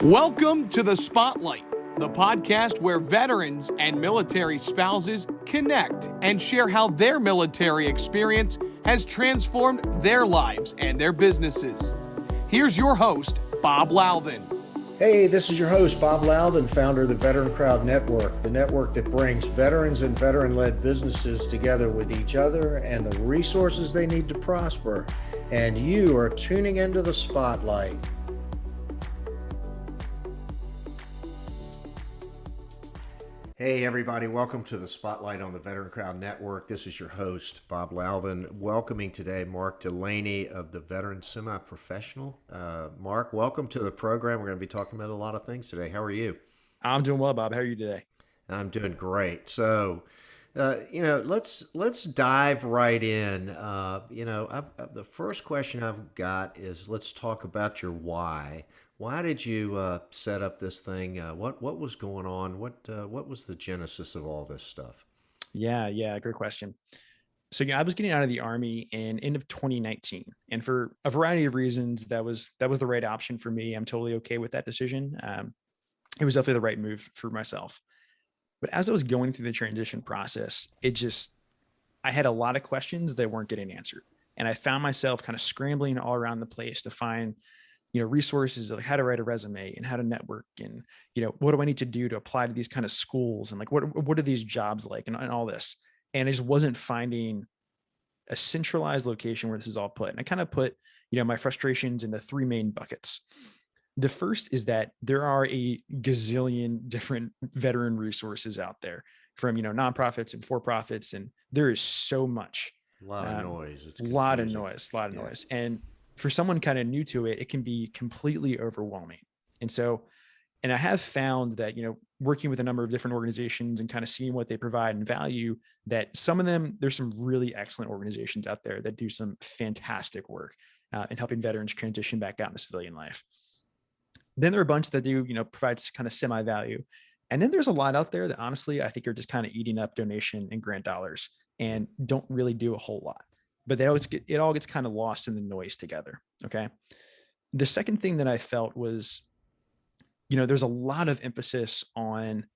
Welcome to The Spotlight, the podcast where veterans and military spouses connect and share how their military experience has transformed their lives and their businesses. Here's your host, Bob Louthan. Hey, this is your host, Bob Louthan, founder of the VeteranCrowd Network, the network that brings veterans and veteran-led businesses together with each other and the resources they need to prosper. And you are tuning into The Spotlight. Hey everybody, welcome to the Spotlight on the VeteranCrowd Network. This is your host, Bob Louthan, welcoming today Mark Delaney of the Veteran Semi-Professional. Mark, welcome to the program. We're going to be talking about a lot of things today. How are you? I'm doing well, Bob. How are you today? I'm doing great. So, let's dive right in. The first question I've got is, let's talk about your why. Why did you set up this thing? What was going on? What was the genesis of all this stuff? Yeah, great question. So I was getting out of the Army in end of 2019, and for a variety of reasons, that was the right option for me. I'm totally okay with that decision. It was definitely the right move for myself. But as I was going through the transition process, I had a lot of questions that weren't getting answered, and I found myself kind of scrambling all around the place to find resources like how to write a resume and how to network and, what do I need to do to apply to these kind of schools? And like, what are these jobs like and all this? And I just wasn't finding a centralized location where this is all put. And I kind of put, my frustrations into three main buckets. The first is that there are a gazillion different veteran resources out there from, nonprofits and for-profits. And there is so much. A lot of noise. It's a lot of noise. And for someone kind of new to it, it can be completely overwhelming. And I have found that, working with a number of different organizations and kind of seeing what they provide and value, that some of them, there's some really excellent organizations out there that do some fantastic work in helping veterans transition back out into civilian life. Then there are a bunch that do, provide kind of semi-value. And then there's a lot out there that honestly, I think are just kind of eating up donation and grant dollars and don't really do a whole lot. But it all gets kind of lost in the noise together. Okay. The second thing that I felt was, there's a lot of emphasis on,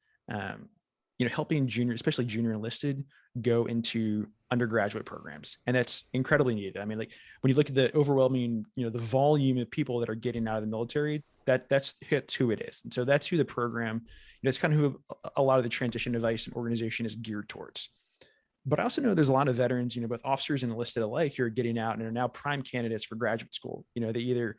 helping especially junior enlisted, go into undergraduate programs. And that's incredibly needed. I mean, like when you look at the overwhelming, the volume of people that are getting out of the military, that's who it is. And so that's who the program, it's kind of who a lot of the transition advice and organization is geared towards. But I also know there's a lot of veterans, both officers and enlisted alike, who are getting out and are now prime candidates for graduate school. They either,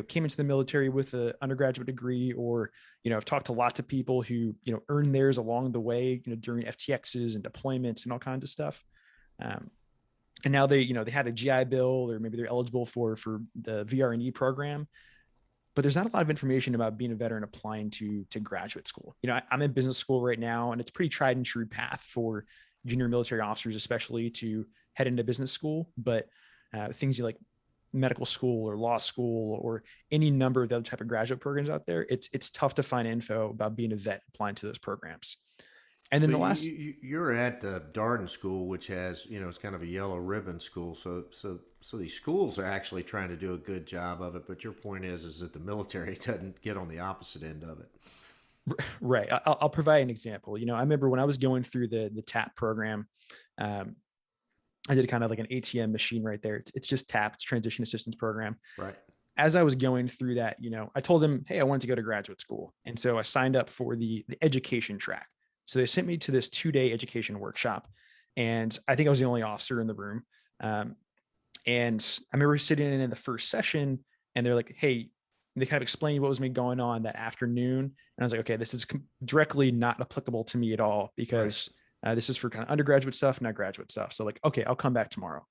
came into the military with an undergraduate degree, or, I've talked to lots of people who, earned theirs along the way, during FTXs and deployments and all kinds of stuff. And now they had a GI Bill, or maybe they're eligible for the VRE program. But there's not a lot of information about being a veteran applying to graduate school. I'm in business school right now, and it's a pretty tried and true path for junior military officers, especially, to head into business school. But things like medical school or law school or any number of the other type of graduate programs out there, it's tough to find info about being a vet applying to those programs. And then you're at the Darden School, which has, it's kind of a yellow ribbon school. So these schools are actually trying to do a good job of it. But your point is that the military doesn't get on the opposite end of it. Right. I'll provide an example. I remember when I was going through the TAP program, I did kind of like an ATM machine right there. It's just TAP, it's Transition Assistance Program. Right. As I was going through that, I told them, hey, I wanted to go to graduate school. And so I signed up for the education track. So they sent me to this 2-day education workshop. And I think I was the only officer in the room. And I remember sitting in the first session, and they're like, hey, they kind of explained what was going on that afternoon. And I was like, okay, this is directly not applicable to me at all, because this is for kind of undergraduate stuff, not graduate stuff. So like, okay, I'll come back tomorrow.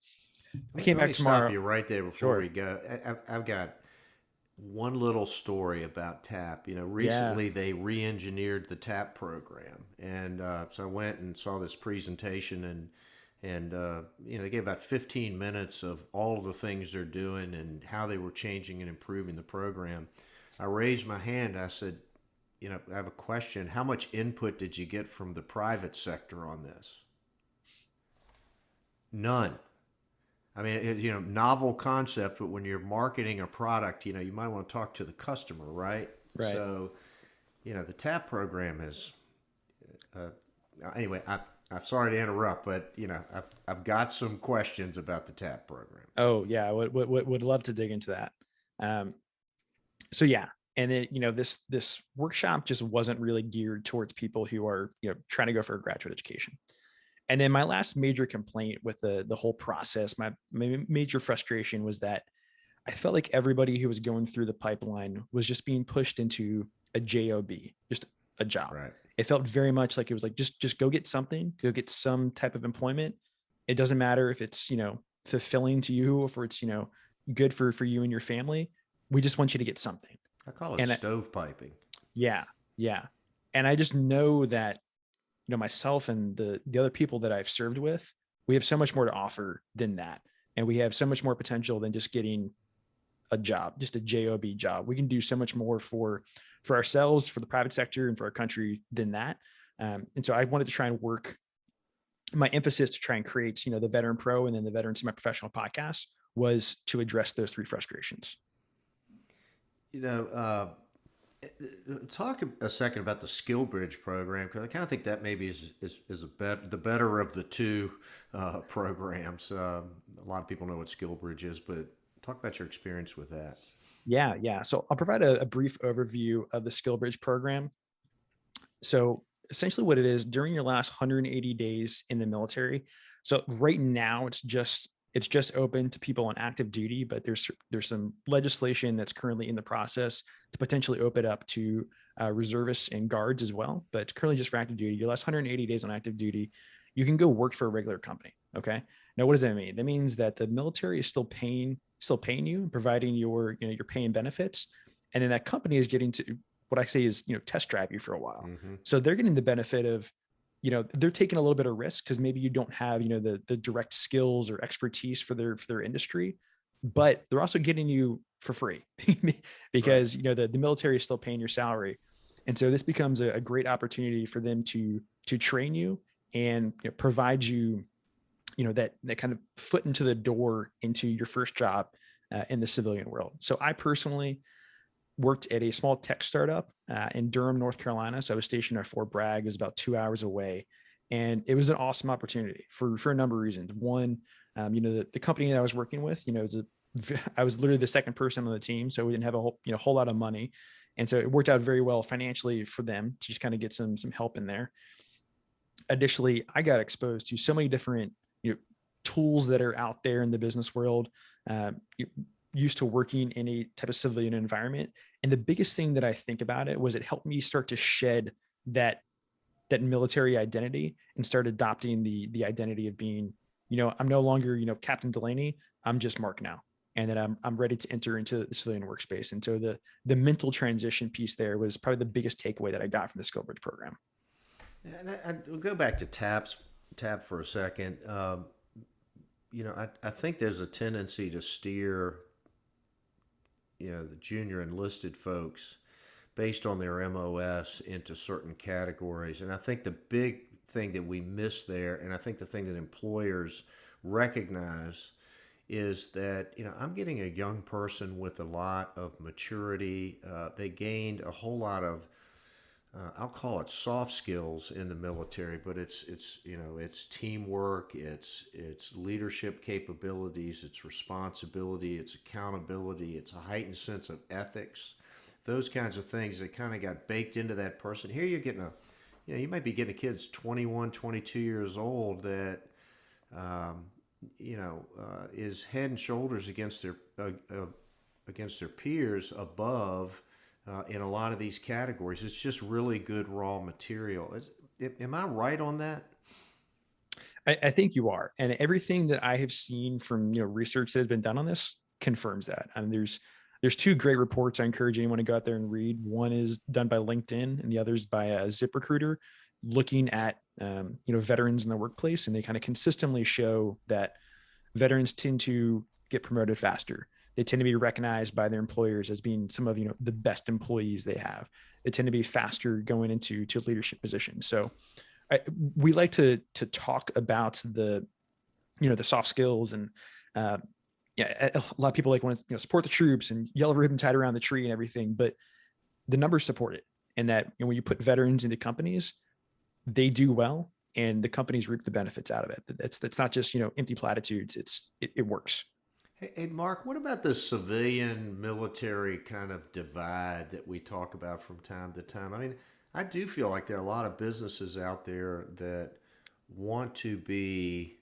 I came back tomorrow. Stop you right there before we go. I've got one little story about TAP. Recently they re-engineered the TAP program. And so I went and saw this presentation, and they gave about 15 minutes of all of the things they're doing and how they were changing and improving the program. I raised my hand. I said, I have a question. How much input did you get from the private sector on this? None. I mean, it's, novel concept, but when you're marketing a product, you might want to talk to the customer, right? Right. So, the TAP program is, anyway, I'm sorry to interrupt, but I've got some questions about the TAP program. Oh yeah, I would love to dig into that. So yeah, and then this workshop just wasn't really geared towards people who are trying to go for a graduate education. And then my last major complaint with the whole process, my major frustration was that I felt like everybody who was going through the pipeline was just being pushed into a job, just a job. Right. It felt very much like it was like just go get something, go get some type of employment. It doesn't matter if it's fulfilling to you, or if it's good for you and your family. We just want you to get something. I call it stovepiping. Yeah, yeah. And I just know that myself and the other people that I've served with, we have so much more to offer than that, and we have so much more potential than just getting a job, just a job job. We can do so much more for ourselves, for the private sector, and for our country than that. And so I wanted to try and work my emphasis to try and create, the Veteran Pro and then the Veteran Semi-Professional podcast was to address those three frustrations. Talk a second about the Skill Bridge program, because I kind of think that maybe is the better of the two programs. A lot of people know what Skill Bridge is, but talk about your experience with that. Yeah. So I'll provide a brief overview of the Skill Bridge program. So essentially what it is, during your last 180 days in the military. So right now it's just open to people on active duty, but there's some legislation that's currently in the process to potentially open it up to reservists and guards as well. But it's currently just for active duty. Your last 180 days on active duty, you can go work for a regular company. Okay. Now, what does that mean? That means that the military is still paying you and providing your pay and benefits. And then that company is getting to what I say is, test drive you for a while. Mm-hmm. So they're getting the benefit of, they're taking a little bit of risk because maybe you don't have, the direct skills or expertise for their industry, but they're also getting you for free because, right. The military is still paying your salary. And so this becomes a great opportunity for them to train you and provide you, that kind of foot into the door into your first job in the civilian world. So I personally worked at a small tech startup in Durham, North Carolina. So I was stationed at Fort Bragg. It was about 2 hours away. And it was an awesome opportunity for a number of reasons. One, the company that I was working with, I was literally the second person on the team. So we didn't have a whole lot of money. And so it worked out very well financially for them to just kind of get some help in there. Additionally, I got exposed to so many different tools that are out there in the business world, used to working in a type of civilian environment. And the biggest thing that I think about it was it helped me start to shed that military identity and start adopting the identity of being, I'm no longer, Captain Delaney, I'm just Mark now. And then I'm ready to enter into the civilian workspace. And so the mental transition piece there was probably the biggest takeaway that I got from the Skill Bridge program. And I'll go back to TAP for a second. I think there's a tendency to steer, the junior enlisted folks based on their MOS into certain categories. And I think the big thing that we miss there, and I think the thing that employers recognize, is that, I'm getting a young person with a lot of maturity. They gained a whole lot of, I'll call it soft skills in the military, but it's teamwork, it's leadership capabilities, it's responsibility, it's accountability, it's a heightened sense of ethics, those kinds of things that kind of got baked into that person. Here you're getting you might be getting a kid that's 21, 22 years old that, is head and shoulders against their peers above. In a lot of these categories, it's just really good raw material. Am I right on that? I think you are, and everything that I have seen from research that has been done on this confirms that. I mean, there's two great reports I encourage anyone to go out there and read. One is done by LinkedIn, and the other is by ZipRecruiter, looking at veterans in the workplace, and they kind of consistently show that veterans tend to get promoted faster. They tend to be recognized by their employers as being some of the best employees they have. They tend to be faster going into leadership positions. So we like to talk about the soft skills, and a lot of people like want to support the troops and yellow ribbon tied around the tree and everything. But the numbers support it. And that when you put veterans into companies, they do well and the companies reap the benefits out of it. That's not just, empty platitudes. It works. Hey, Mark, what about the civilian military kind of divide that we talk about from time to time? I mean, I do feel like there are a lot of businesses out there that want to be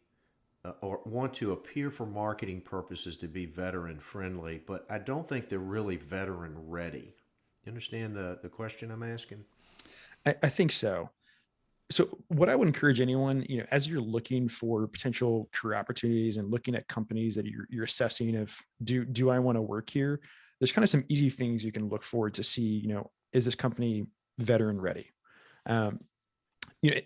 or want to appear for marketing purposes to be veteran friendly, but I don't think they're really veteran ready. You understand the question I'm asking? I think so. So what I would encourage anyone, as you're looking for potential career opportunities and looking at companies that you're assessing of, do I want to work here? There's kind of some easy things you can look for to see, is this company veteran ready?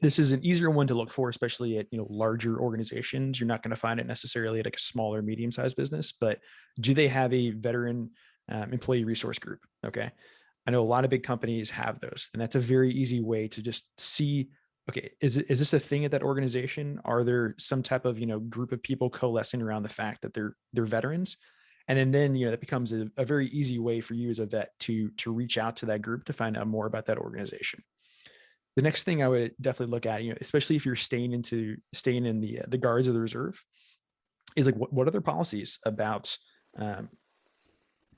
This is an easier one to look for, especially at, larger organizations. You're not going to find it necessarily at like a smaller, medium-sized business, but do they have a veteran employee resource group? Okay. I know a lot of big companies have those, and that's a very easy way to just see, okay, is this a thing at that organization? Are there some type of, group of people coalescing around the fact that they're veterans? And then, that becomes a very easy way for you as a vet to reach out to that group to find out more about that organization. The next thing I would definitely look at, especially if you're staying in the guards or the reserve, is like, what are their policies about,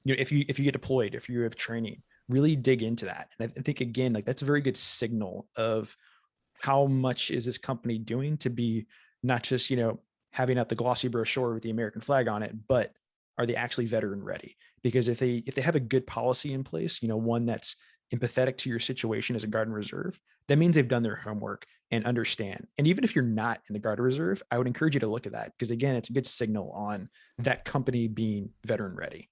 if you get deployed, if you have training, really dig into that. And I think, again, like that's a very good signal of how much is this company doing to be not just, having out the glossy brochure with the American flag on it, but are they actually veteran ready? Because if they have a good policy in place, one that's empathetic to your situation as a guard and reserve, that means they've done their homework and understand. And even if you're not in the guard or reserve, I would encourage you to look at that, because again, it's a good signal on that company being veteran ready.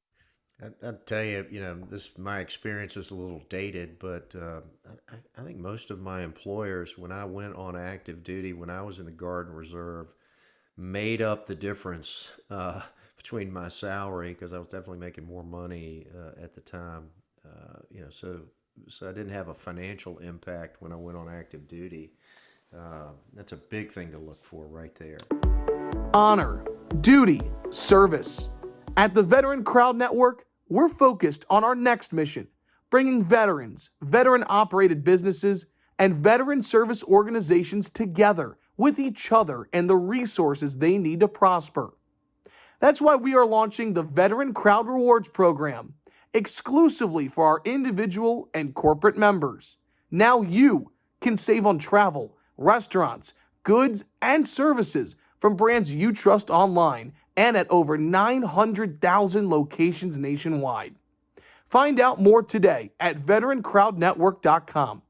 I'll tell you, my experience is a little dated, but I think most of my employers, when I went on active duty, when I was in the Guard and Reserve, made up the difference between my salary, because I was definitely making more money at the time. So I didn't have a financial impact when I went on active duty. That's a big thing to look for right there. Honor, duty, service. At the VeteranCrowd Network, we're focused on our next mission, bringing veterans, veteran-operated businesses, and veteran service organizations together with each other and the resources they need to prosper. That's why we are launching the VeteranCrowd Rewards Program, exclusively for our individual and corporate members. Now you can save on travel, restaurants, goods, and services from brands you trust online and at over 900,000 locations nationwide. Find out more today at VeteranCrowdNetwork.com.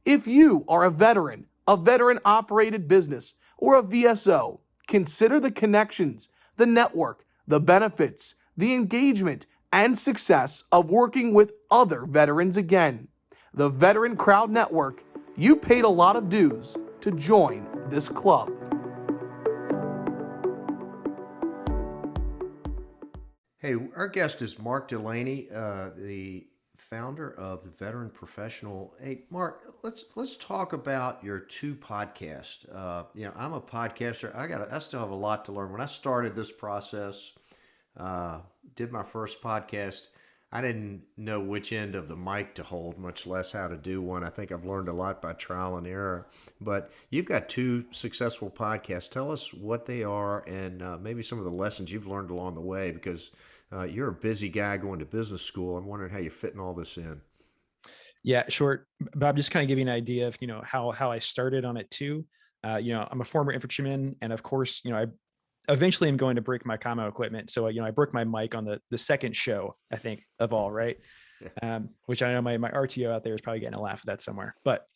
If you are a veteran-operated business, or a VSO, consider the connections, the network, the benefits, the engagement, and success of working with other veterans again. The VeteranCrowd Network, you paid a lot of dues to join this club. Hey, our guest is Mark Delaney, the founder of the Veteran Professional. Hey, Mark, let's talk about your two podcasts. I'm a podcaster. I still have a lot to learn. When I started this process, did my first podcast, I didn't know which end of the mic to hold, much less how to do one. I think I've learned a lot by trial and error. But you've got two successful podcasts. Tell us what they are and maybe some of the lessons you've learned along the way, because you're a busy guy going to business school. I'm wondering how you're fitting all this in. Yeah, sure. Bob, just kind of give you an idea of, how I started on it too. I'm a former infantryman, and of course, I eventually am going to break my commo equipment. So, I broke my mic on the second show, I think, of all, right? Which I know my RTO out there is probably getting a laugh at that somewhere. But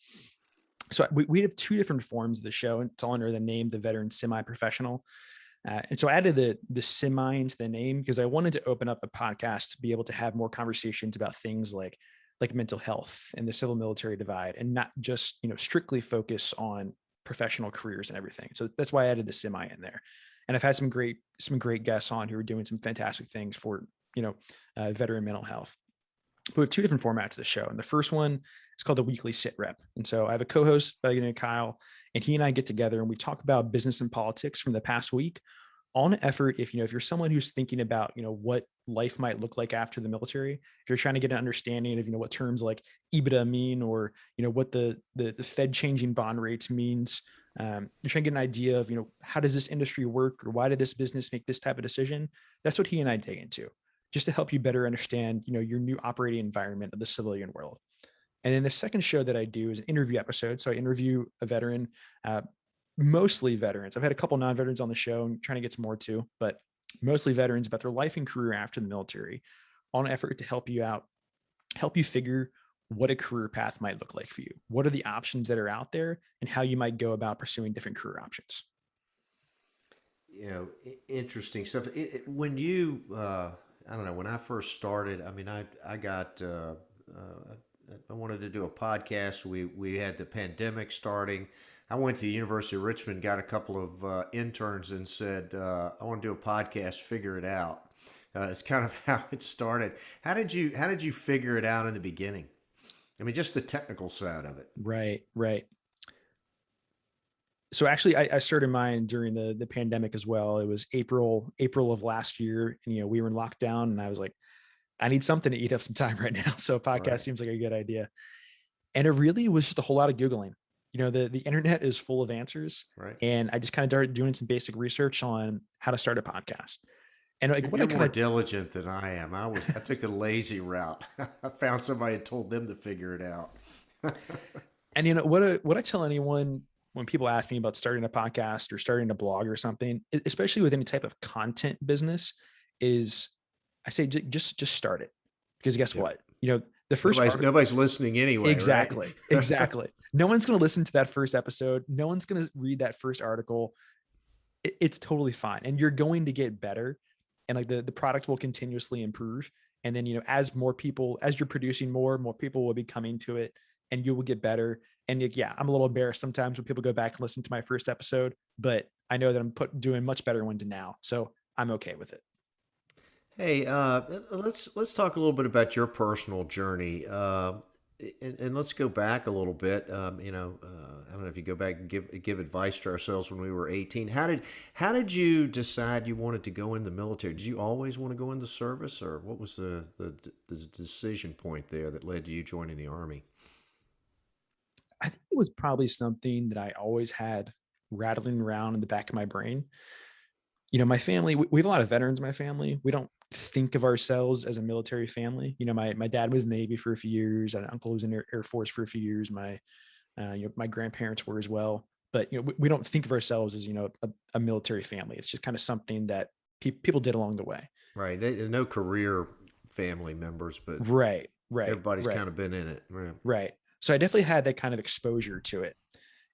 so we have two different forms of the show, and it's all under the name, the Veteran Semi-Professional. And so I added the semi into the name because I wanted to open up the podcast to be able to have more conversations about things like mental health and the civil military divide, and not just, strictly focus on professional careers and everything. So that's why I added the semi in there. And I've had some great guests on who are doing some fantastic things for, veteran mental health. But we have two different formats of the show. And the first one is called the Weekly Sit Rep. And so I have a co-host by the name of Kyle, and he and I get together and we talk about business and politics from the past week, on effort, if you're someone who's thinking about, what life might look like after the military, if you're trying to get an understanding of, what terms like EBITDA mean, or, what the Fed changing bond rates means, you're trying to get an idea of, how does this industry work, or why did this business make this type of decision? That's what he and I dig into, just to help you better understand, your new operating environment of the civilian world. And then the second show that I do is an interview episode. So I interview a veteran, mostly veterans. I've had a couple non-veterans on the show and trying to get some more too, but mostly veterans about their life and career after the military, on effort to help you out, help you figure what a career path might look like for you. What are the options that are out there, and how you might go about pursuing different career options. Interesting stuff. When you, I don't know, when I first started, I mean, I got, I wanted to do a podcast. We had the pandemic starting. I went to the University of Richmond, got a couple of interns, and said, "I want to do a podcast. Figure it out." It's kind of how it started. How did you figure it out in the beginning? I mean, just the technical side of it. Right. So actually, I started mine during the pandemic as well. It was April of last year, and we were in lockdown, and I was like, I need something to eat up some time right now. So a podcast seems like a good idea. And it really was just a whole lot of Googling. The internet is full of answers. Right. And I just kind of started doing some basic research on how to start a podcast. And like, You're more diligent than I am. I took the lazy route. I found somebody and told them to figure it out. And what I tell anyone when people ask me about starting a podcast or starting a blog or something, especially with any type of content business, is I say just start it, because guess what? The first nobody's listening anyway. Exactly. Right? Exactly. No one's going to listen to that first episode. No one's going to read that first article. It's totally fine, and you're going to get better, and like the product will continuously improve. And then as you're producing more people will be coming to it, and you will get better. And I'm a little embarrassed sometimes when people go back and listen to my first episode, but I know that I'm doing much better ones now, so I'm okay with it. Hey, let's talk a little bit about your personal journey, and let's go back a little bit. I don't know if you go back and give advice to ourselves when we were 18. How did you decide you wanted to go in the military? Did you always want to go in the service, or what was the decision point there that led to you joining the Army? I think it was probably something that I always had rattling around in the back of my brain. My family, we have a lot of veterans in my family. We don't think of ourselves as a military family. My dad was in the Navy for a few years. An uncle was in the Air Force for a few years. My grandparents were as well. But we don't think of ourselves as a military family. It's just kind of something that people did along the way. Right. No career family members, but right. Everybody's kind of been in it. Right. So I definitely had that kind of exposure to it.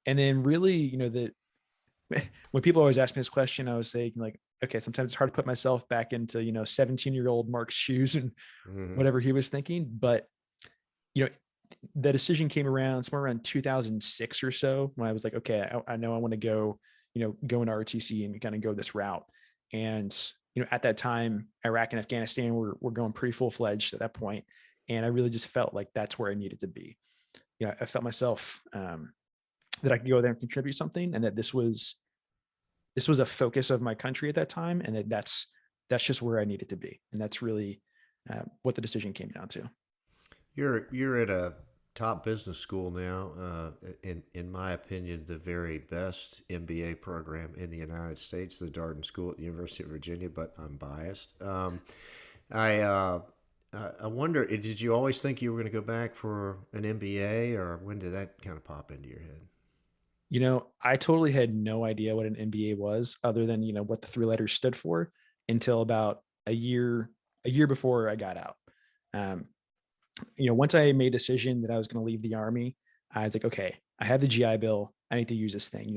And then really, when people always ask me this question, I was saying like, okay, sometimes it's hard to put myself back into, 17-year-old Mark's shoes and whatever he was thinking. But, the decision came around somewhere around 2006 or so, when I was like, okay, I know I want to go into ROTC and kind of go this route. And, at that time, Iraq and Afghanistan were going pretty full-fledged at that point. And I really just felt like that's where I needed to be. I felt myself, that I could go there and contribute something, and that this was a focus of my country at that time, and that's just where I needed to be. And that's really what the decision came down to. You're at a top business school now, in my opinion, the very best MBA program in the United States, the Darden School at the University of Virginia, but I'm biased. I wonder, did you always think you were going to go back for an MBA, or when did that kind of pop into your head? I totally had no idea what an MBA was, other than, what the three letters stood for, until about a year before I got out. Once I made a decision that I was going to leave the Army, I was like, okay, I have the GI Bill. I need to use this thing.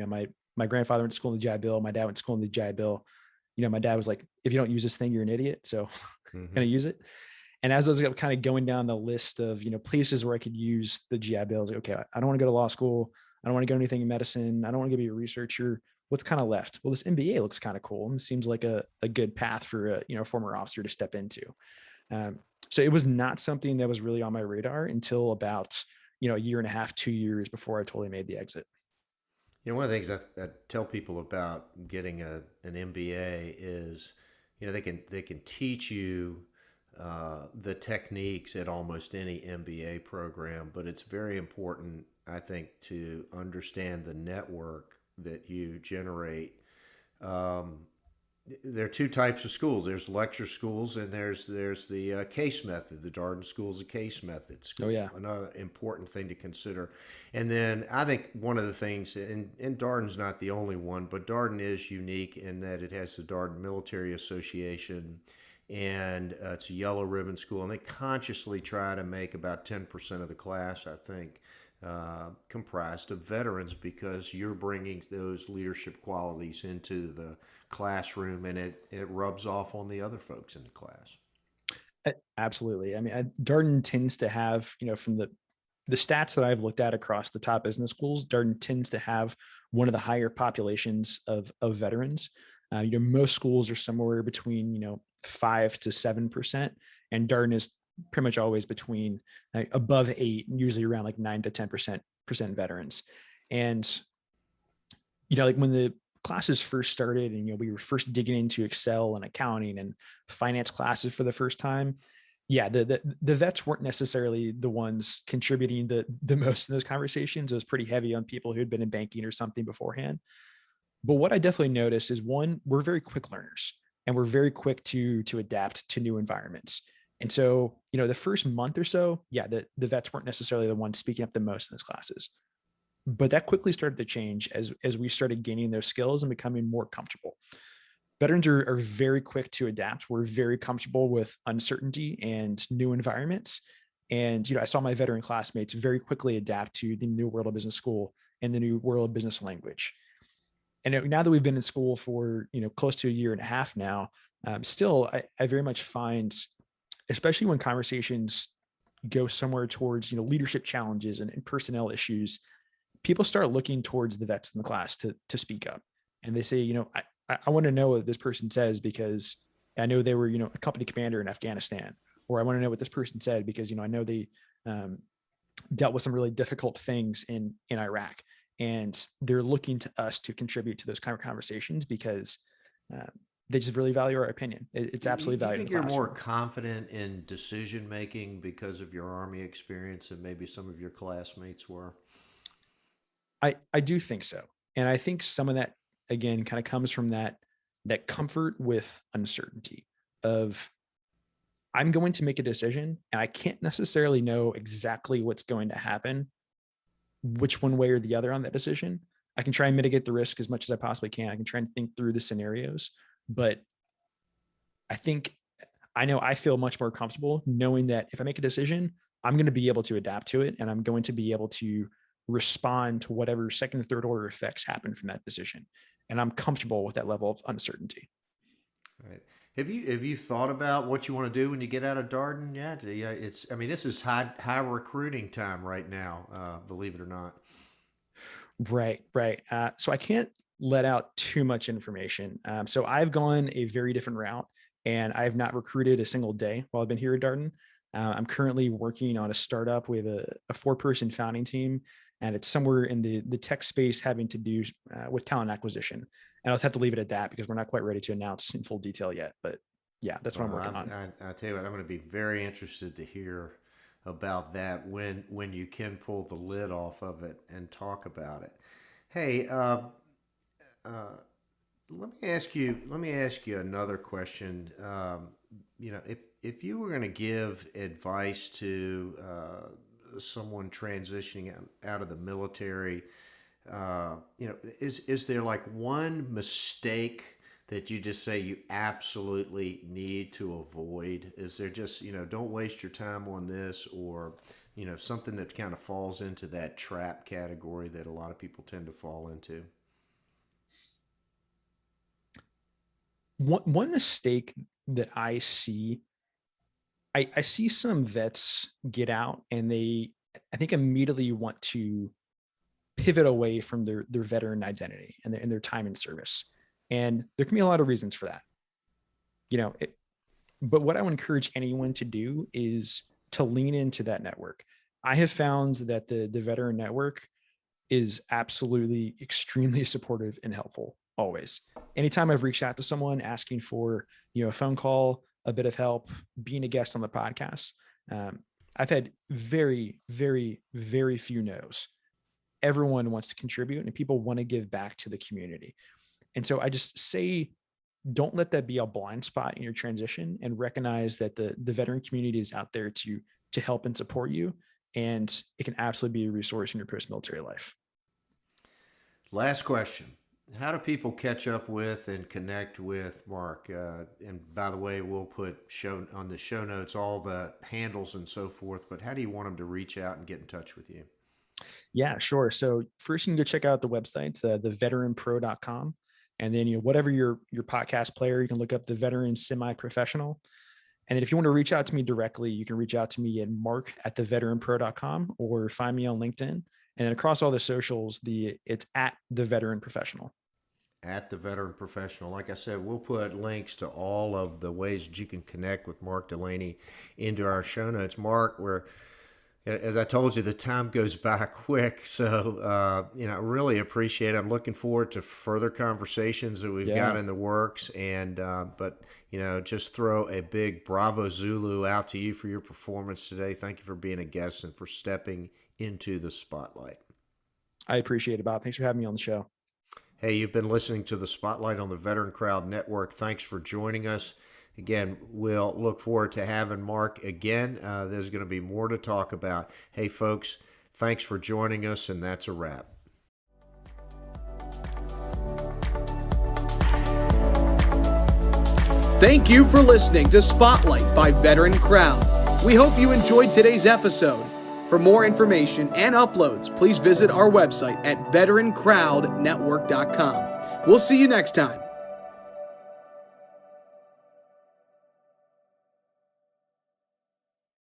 My grandfather went to school in the GI Bill. My dad went to school in the GI Bill. My dad was like, if you don't use this thing, you're an idiot. So I'm going to use it. And as I was kind of going down the list of, places where I could use the GI Bill, I was like, okay, I don't want to go to law school. I don't want to go anything in medicine. I don't want to be a researcher. What's kind of left? Well, this MBA looks kind of cool, and seems like a good path for a former officer to step into. So it was not something that was really on my radar until about a year and a half, 2 years before I totally made the exit. One of the things I tell people about getting an MBA is, they can teach you the techniques at almost any MBA program, but it's very important, I think, to understand the network that you generate. Um, there are two types of schools. There's lecture schools, and there's the case method. The Darden School is a case method Oh school. yeah. Another important thing to consider. And then I think one of the things, and Darden's not the only one, but Darden is unique in that it has the Darden Military Association, and it's a yellow ribbon school, and they consciously try to make about 10% of the class, I think, comprised of veterans, because you're bringing those leadership qualities into the classroom, and it rubs off on the other folks in the class. Absolutely. I mean, Darden tends to have, from the stats that I've looked at across the top business schools, Darden tends to have one of the higher populations of veterans. Most schools are somewhere between 5 to 7%, and Darden is pretty much always between above 8, usually around like 9 to 10% veterans. And like when the classes first started, and we were first digging into Excel and accounting and finance classes for the first time, yeah, the vets weren't necessarily the ones contributing the most in those conversations. It was pretty heavy on people who had been in banking or something beforehand. But what I definitely noticed is, one, we're very quick learners, and we're very quick to adapt to new environments. And so, the first month or so, yeah, the vets weren't necessarily the ones speaking up the most in those classes. But that quickly started to change as we started gaining those skills and becoming more comfortable. Veterans are very quick to adapt. We're very comfortable with uncertainty and new environments. And I saw my veteran classmates very quickly adapt to the new world of business school and the new world of business language. And now that we've been in school for close to a year and a half now, still I very much find, especially when conversations go somewhere towards leadership challenges and personnel issues, people start looking towards the vets in the class to speak up. And they say, I want to know what this person says because I know they were a company commander in Afghanistan, or I want to know what this person said because I know they dealt with some really difficult things in Iraq, and they're looking to us to contribute to those kind of conversations because they just really value our opinion. It's absolutely You valued in think the you're classroom. more confident in decision making because of your Army experience than maybe some of your classmates were? I do think so. And I think some of that, again, kind of comes from that comfort with uncertainty of, I'm going to make a decision and I can't necessarily know exactly what's going to happen, which one way or the other on that decision. I can try and mitigate the risk as much as I possibly can. I can try and think through the scenarios, but I think I know I feel much more comfortable knowing that if I make a decision, I'm going to be able to adapt to it, and I'm going to be able to respond to whatever second or third order effects happen from that decision. And I'm comfortable with that level of uncertainty. Right. Have you thought about what you want to do when you get out of Darden yet? Yeah, I mean, this is high recruiting time right now. Believe it or not. Right, right. So I can't let out too much information. So I've gone a very different route, and I have not recruited a single day while I've been here at Darden. I'm currently working on a startup with a 4-person founding team, and it's somewhere in the tech space having to do with talent acquisition. And I'll just have to leave it at that because we're not quite ready to announce in full detail yet. But yeah, that's what I'm Well, working on. I tell you what, I'm going to be very interested to hear about that when you can pull the lid off of it and talk about it. Hey, uh, let me ask you another question. If you were going to give advice to someone transitioning out of the military, is there like one mistake that you just say you absolutely need to avoid? Is there just, don't waste your time on this, or something that kind of falls into that trap category that a lot of people tend to fall into? One mistake that I see some vets get out, and I think immediately want to pivot away from their veteran identity and their time in service. And there can be a lot of reasons for that. You know, it, but what I would encourage anyone to do is to lean into that network. I have found that the veteran network is absolutely extremely supportive and helpful always. Anytime I've reached out to someone asking for, a phone call, a bit of help, being a guest on the podcast, I've had very, very, very few no's. Everyone wants to contribute and people want to give back to the community. And so I just say, don't let that be a blind spot in your transition, and recognize that the veteran community is out there to help and support you. And it can absolutely be a resource in your post-military life. Last question. How do people catch up with and connect with Mark? And by the way, we'll put on the show notes all the handles and so forth, but how do you want them to reach out and get in touch with you? Yeah, sure. So first you can go check out the website, the VeteranCrowd.com. And then, whatever your podcast player, you can look up the Veteran Semi-Professional. And then if you want to reach out to me directly, you can reach out to me at mark@theveteranpro.com or find me on LinkedIn. And then across all the socials, it's at the Veteran Professional. At the Veteran Professional. Like I said, we'll put links to all of the ways that you can connect with Mark Delaney into our show notes. Mark, as I told you, the time goes by quick. So, I really appreciate it. I'm looking forward to further conversations that we've got in the works. And, but just throw a big bravo Zulu out to you for your performance today. Thank you for being a guest and for stepping into the spotlight. I appreciate it, Bob. Thanks for having me on the show. Hey, you've been listening to the Spotlight on the VeteranCrowd Network. Thanks for joining us. Again, we'll look forward to having Mark again. There's going to be more to talk about. Hey, folks, thanks for joining us, and that's a wrap. Thank you for listening to Spotlight by VeteranCrowd. We hope you enjoyed today's episode. For more information and uploads, please visit our website at VeteranCrowdNetwork.com. We'll see you next time.